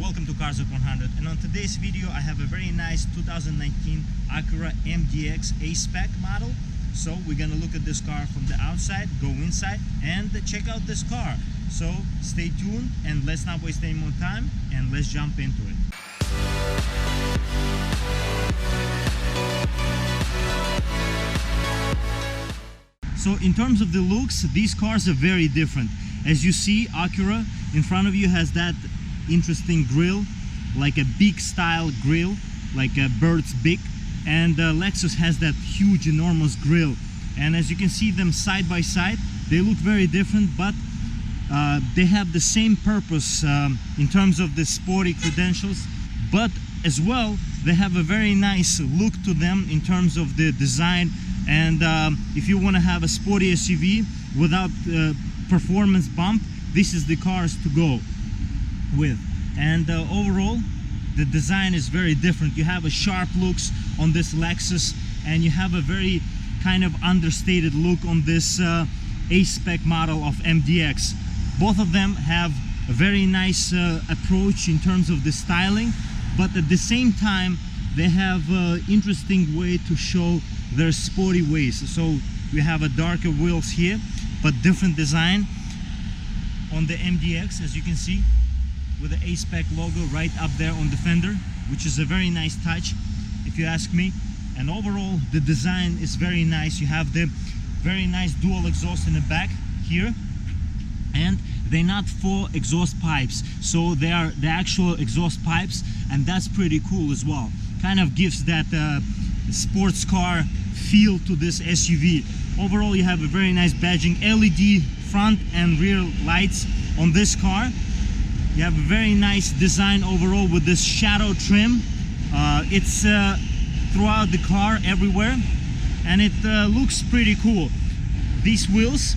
welcome to Cars at 100, and on today's video I have a very nice 2019 Acura Mdx A-Spec model. So we're gonna look at this car from the outside, go inside and check out this car. So stay tuned and let's not waste any more time and let's jump into it. So in terms of the looks, these cars are very different. As you see, Acura in front of you has that interesting grille, like a big style grille, like a bird's beak, and Lexus has that huge enormous grille. And as you can see them side by side, they look very different, but they have the same purpose in terms of the sporty credentials, but as well they have a very nice look to them in terms of the design. And if you want to have a sporty SUV without performance bump, this is the cars to go with. And overall the design is very different. You have a sharp looks on this Lexus and you have a very kind of understated look on this A-Spec model of MDX. Both of them have a very nice approach in terms of the styling, but at the same time they have an interesting way to show their sporty ways. So we have a darker wheels here, but different design on the MDX, as you can see, with the A-Spec logo right up there on the fender, which is a very nice touch if you ask me. And overall the design is very nice. You have the very nice dual exhaust in the back here, and they're not 4 exhaust pipes, so they are the actual exhaust pipes, and that's pretty cool as well. Kind of gives that sports car feel to this SUV. Overall you have a very nice badging, LED front and rear lights on this car. You have a very nice design overall with this shadow trim. It's throughout the car everywhere, and it looks pretty cool. These wheels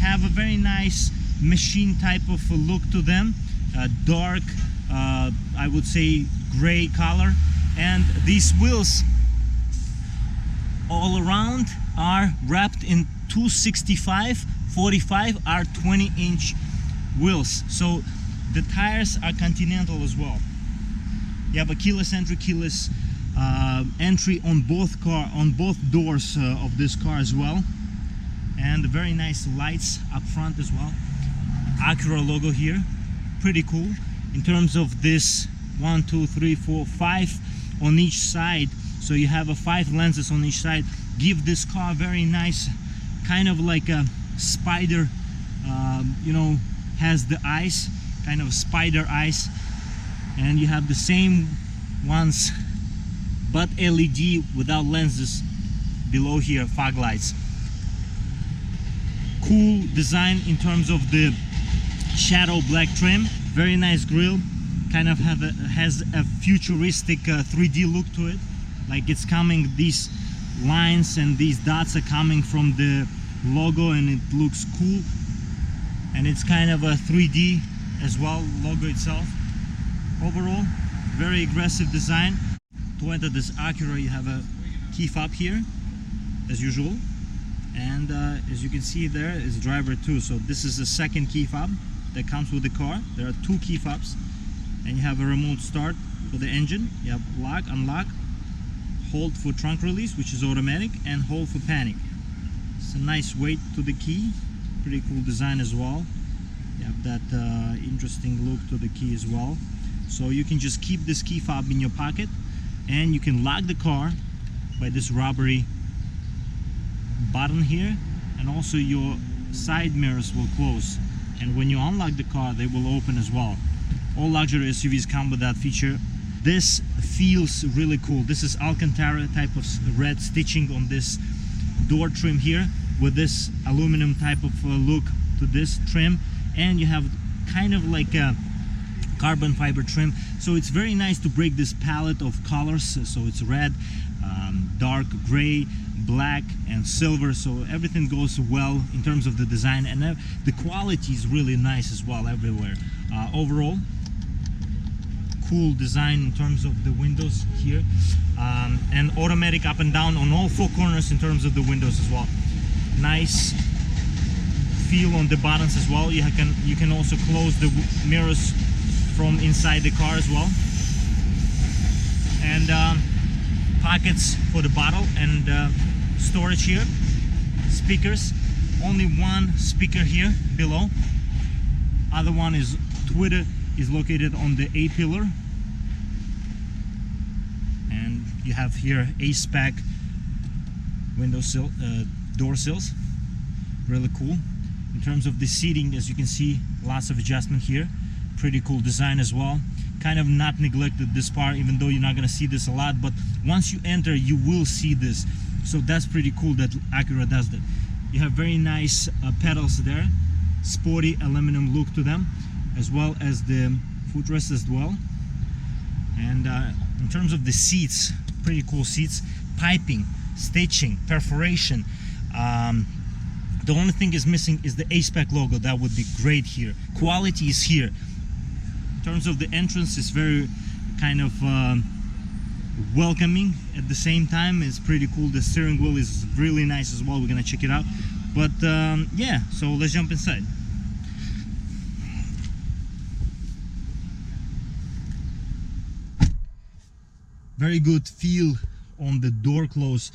have a very nice machine type of look to them, dark, I would say gray color. And these wheels all around are wrapped in 265/45 are 20-inch wheels. So the tires are Continental as well. You have a keyless entry, keyless entry on both doors of this car as well, and very nice lights up front as well. Acura logo here, pretty cool. In terms of this 1, 2, 3, 4, 5 on each side, so you have a 5 lenses on each side, give this car very nice, kind of like a spider, you know, has the eyes, kind of spider eyes. And you have the same ones but LED without lenses below here, fog lights. Cool design in terms of the shadow black trim, very nice grille, kind of has a futuristic 3D look to it, like it's coming, these lines and these dots are coming from the logo, and it looks cool. And it's kind of a 3D as well, logo itself. Overall very aggressive design. To enter this Acura you have a key fob here as usual, and as you can see there is driver 2, so this is the second key fob that comes with the car. There are 2 key fobs, and you have a remote start for the engine. You have lock, unlock, hold for trunk release, which is automatic, and hold for panic. It's a nice weight to the key, pretty cool design as well. You have that interesting look to the key as well. So you can just keep this key fob in your pocket, and you can lock the car by this rubbery button here, and also your side mirrors will close, and when you unlock the car they will open as well. All luxury SUVs come with that feature. This feels really cool. This is Alcantara type of red stitching on this door trim here, with this aluminum type of look to this trim, and you have kind of like a carbon fiber trim, so it's very nice to break this palette of colors. So it's red, dark gray, black and silver, so everything goes well in terms of the design, and the quality is really nice as well everywhere. Overall cool design in terms of the windows here, and automatic up and down on all 4 corners in terms of the windows as well. Nice feel on the buttons as well. You can also close the mirrors from inside the car as well. And pockets for the bottle and storage here. Speakers, only one speaker here below. Other one is Twitter is located on the A pillar. And you have here A-Spec window sill, door sills. Really cool. In terms of the seating, as you can see, lots of adjustment here. Pretty cool design as well. Kind of not neglected this part, even though you're not gonna see this a lot, but once you enter you will see this. So that's pretty cool that Acura does that. You have very nice pedals there, sporty aluminum look to them, as well as the footrest as well. And in terms of the seats, pretty cool seats. Piping, stitching, perforation. The only thing is missing is the A-Spec logo. That would be great here. Quality is here. In terms of the entrance, it's very kind of welcoming at the same time. It's pretty cool. The steering wheel is really nice as well. We're gonna check it out. But yeah, so let's jump inside. Very good feel on the door close.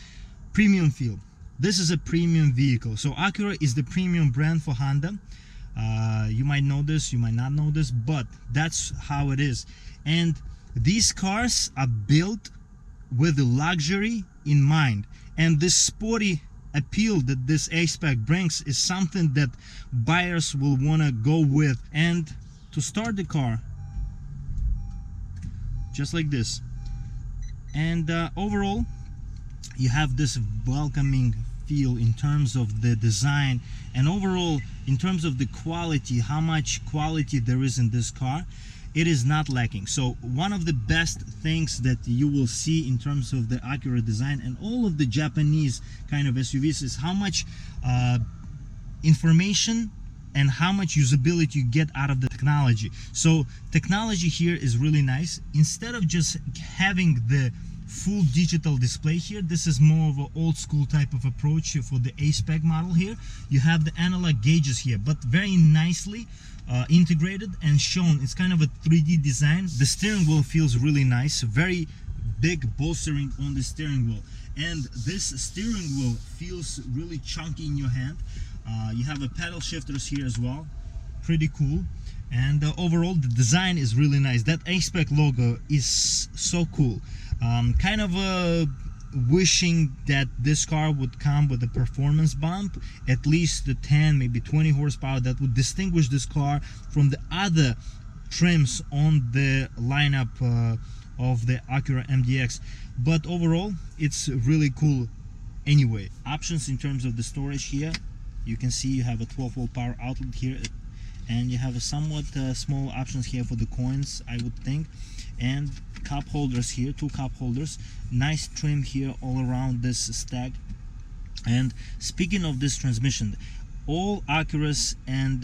Premium feel. This is a premium vehicle. So Acura is the premium brand for Honda. You might know this, you might not know this, but that's how it is. And these cars are built with the luxury in mind. And this sporty appeal that this A-Spec brings is something that buyers will want to go with. And to start the car, just like this. And overall, you have this welcoming feel in terms of the design, and overall in terms of the quality, how much quality there is in this car. It is not lacking. So one of the best things that you will see in terms of the Acura design and all of the Japanese kind of SUVs is how much information and how much usability you get out of the technology. So technology here is really nice. Instead of just having the full digital display here, this is more of an old school type of approach for the A-Spec model here. You have the analog gauges here, but very nicely integrated and shown. It's kind of a 3D design. The steering wheel feels really nice, very big bolstering on the steering wheel, and this steering wheel feels really chunky in your hand. You have a pedal shifters here as well, pretty cool. And overall the design is really nice. That A-Spec logo is so cool. Kind of wishing that this car would come with a performance bump, at least the 10, maybe 20 horsepower, that would distinguish this car from the other trims on the lineup of the Acura Mdx. But overall it's really cool anyway. Options in terms of the storage here, you can see you have a 12-volt power outlet here, and you have a somewhat small options here for the coins, I would think, and cup holders here, 2 cup holders. Nice trim here all around this stack. And speaking of this transmission, all Acuras and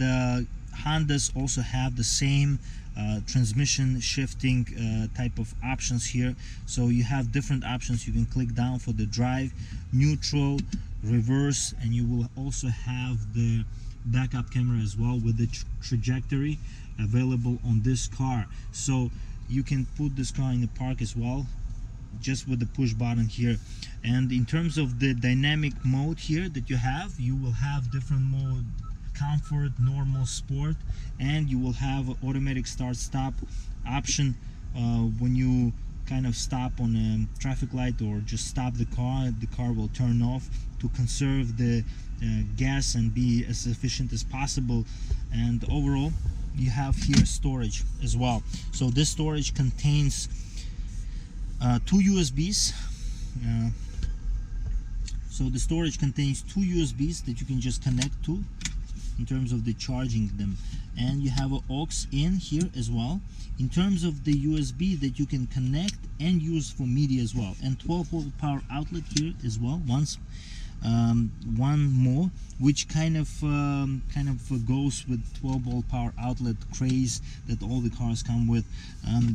Hondas also have the same transmission shifting type of options here. So you have different options. You can click down for the drive, neutral, reverse, and you will also have the backup camera as well with the trajectory available on this car. So you can put this car in the park as well, just with the push button here. And in terms of the dynamic mode here that you will have different mode: comfort, normal, sport, and you will have an automatic start-stop option when you kind of stop on a traffic light or just stop the car will turn off to conserve the gas and be as efficient as possible. And overall you have here storage as well. So this storage contains 2 USBs. So the storage contains 2 USBs that you can just connect to in terms of the charging them, and you have an aux in here as well in terms of the USB that you can connect and use for media as well, and 12-volt power outlet here as well. One more, which kind of goes with 12-volt power outlet craze that all the cars come with.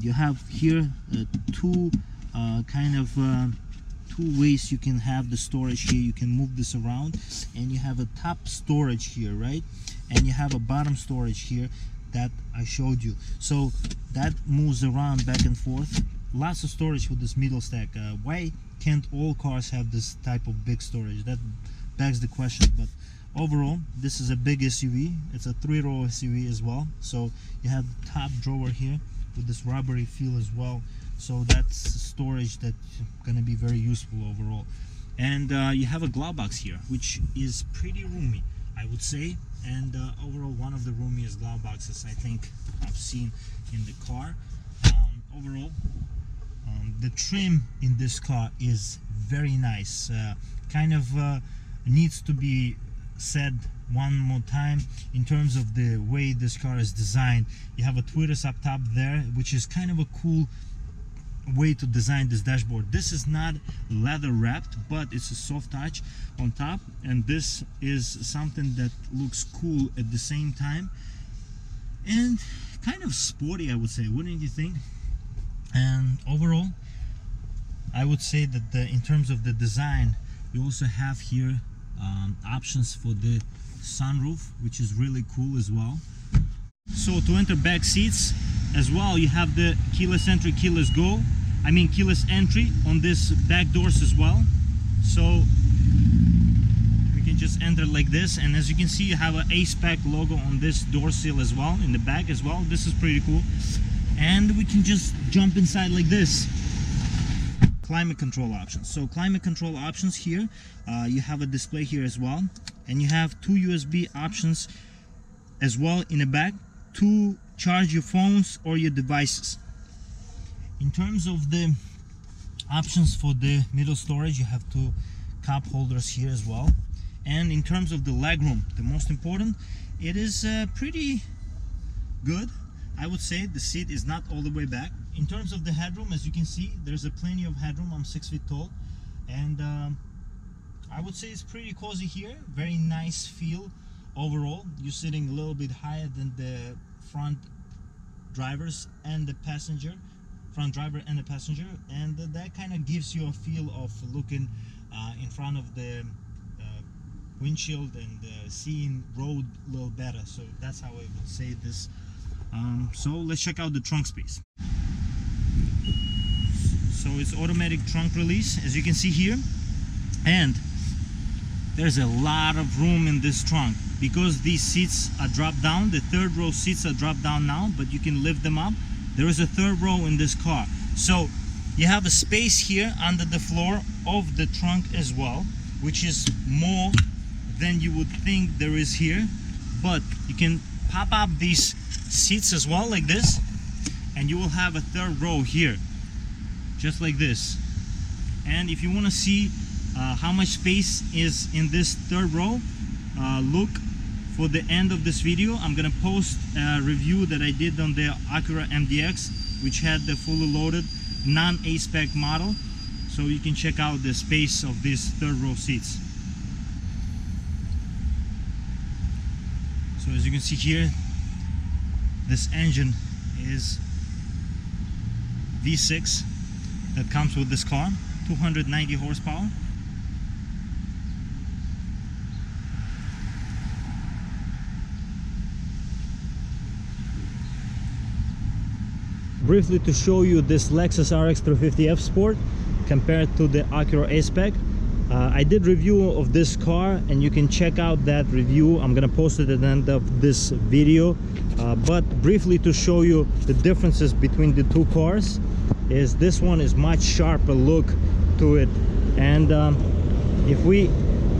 You have here two ways you can have the storage here. You can move this around, and you have a top storage here, right? And you have a bottom storage here. that I showed you. So that moves around back and forth. Lots of storage for this middle stack. Why can't all cars have this type of big storage? That begs the question. But overall, this is a big SUV. It's a 3-row SUV as well. So you have the top drawer here with this rubbery feel as well. So that's storage that's gonna be very useful overall. And you have a glove box here, which is pretty roomy, I would say. And overall, one of the roomiest glove boxes I think I've seen in the car. Overall, the trim in this car is very nice. Kind of needs to be said one more time in terms of the way this car is designed. You have a tweeters up top there, which is kind of a cool way to design this dashboard. This is not leather wrapped, but it's a soft touch on top, and this is something that looks cool at the same time and kind of sporty, I would say, wouldn't you think? And overall, I would say that in terms of the design, you also have here options for the sunroof, which is really cool as well. So to enter back seats as well, you have the keyless entry, keyless entry on this back doors as well. So we can just enter like this, and as you can see, you have an A-Spec logo on this door sill as well, in the back as well. This is pretty cool. And we can just jump inside like this. Climate control options. So climate control options here, you have a display here as well, and you have 2 USB options as well in the back to charge your phones or your devices. In terms of the options for the middle storage, you have 2 cup holders here as well. And in terms of the legroom, the most important, it is pretty good. I would say the seat is not all the way back. In terms of the headroom, as you can see, there's a plenty of headroom. I'm 6 feet tall, and I would say it's pretty cozy here. Very nice feel overall. You're sitting a little bit higher than the front drivers and the passenger, front driver and the passenger, and that kind of gives you a feel of looking in front of the windshield and seeing road a little better. So that's how I would say this. So let's check out the trunk space. So it's automatic trunk release, as you can see here, and there's a lot of room in this trunk because these seats are dropped down. The 3rd row seats are dropped down now, but you can lift them up. There is a 3rd row in this car, so you have a space here under the floor of the trunk as well, which is more than you would think there is here. But you can pop up these seats as well like this, and you will have a 3rd row here, just like this. And if you want to see how much space is in this 3rd row, look for the end of this video. I'm gonna post a review that I did on the Acura Mdx, which had the fully loaded non-A-Spec model, so you can check out the space of these 3rd row seats. So as you can see here, this engine is V6 that comes with this car, 290 horsepower. Briefly to show you this Lexus RX 350F Sport compared to the Acura A-Spec. I did review of this car, and you can check out that review. I'm gonna post it at the end of this video. But briefly to show you the differences between the 2 cars, is this one is much sharper look to it, and if we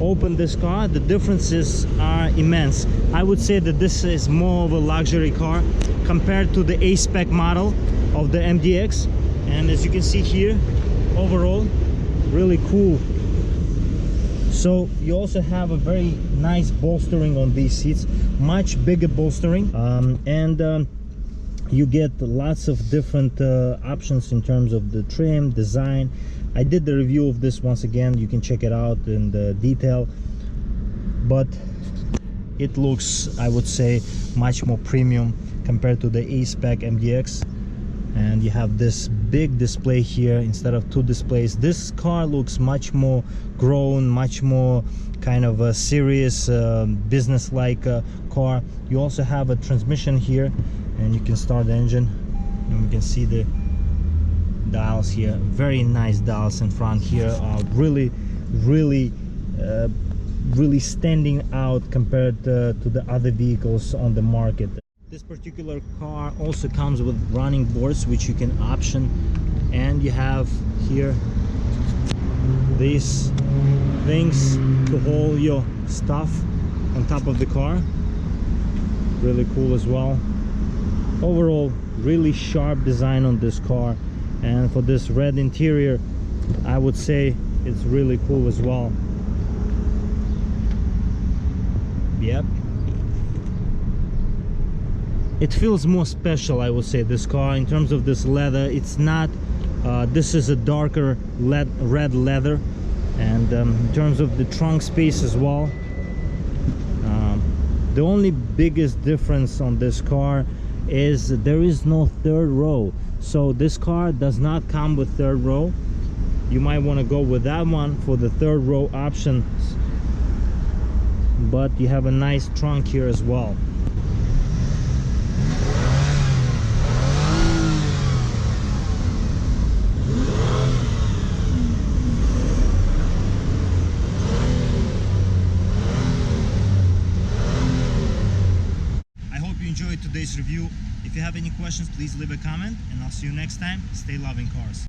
open this car, the differences are immense. I would say that this is more of a luxury car compared to the A-Spec model of the Mdx, and as you can see here, overall really cool. So you also have a very nice bolstering on these seats, much bigger bolstering, and you get lots of different options in terms of the trim, design. I did the review of this once again, you can check it out in the detail, but it looks, I would say, much more premium compared to the A-Spec Mdx. and you have this big display here instead of two displays. This car looks much more grown, much more kind of a serious business-like car. You also have a transmission here, and you can start the engine, and we can see the dials here. Very nice dials in front here, really standing out compared to the other vehicles on the market. This particular car also comes with running boards, which you can option, and you have here these things to hold your stuff on top of the car. Really cool as well. Overall, really sharp design on this car, and for this red interior, I would say it's really cool as well. Yep, it feels more special, I would say, this car, in terms of this leather. It's not this is a darker red leather, and in terms of the trunk space as well, the only biggest difference on this car is there is no third row. So this car does not come with third row. You might want to go with that one for the third row options, but you have a nice trunk here as well. I hope you enjoyed today's review. If you have any questions, please leave a comment, and I'll see you next time. Stay loving cars.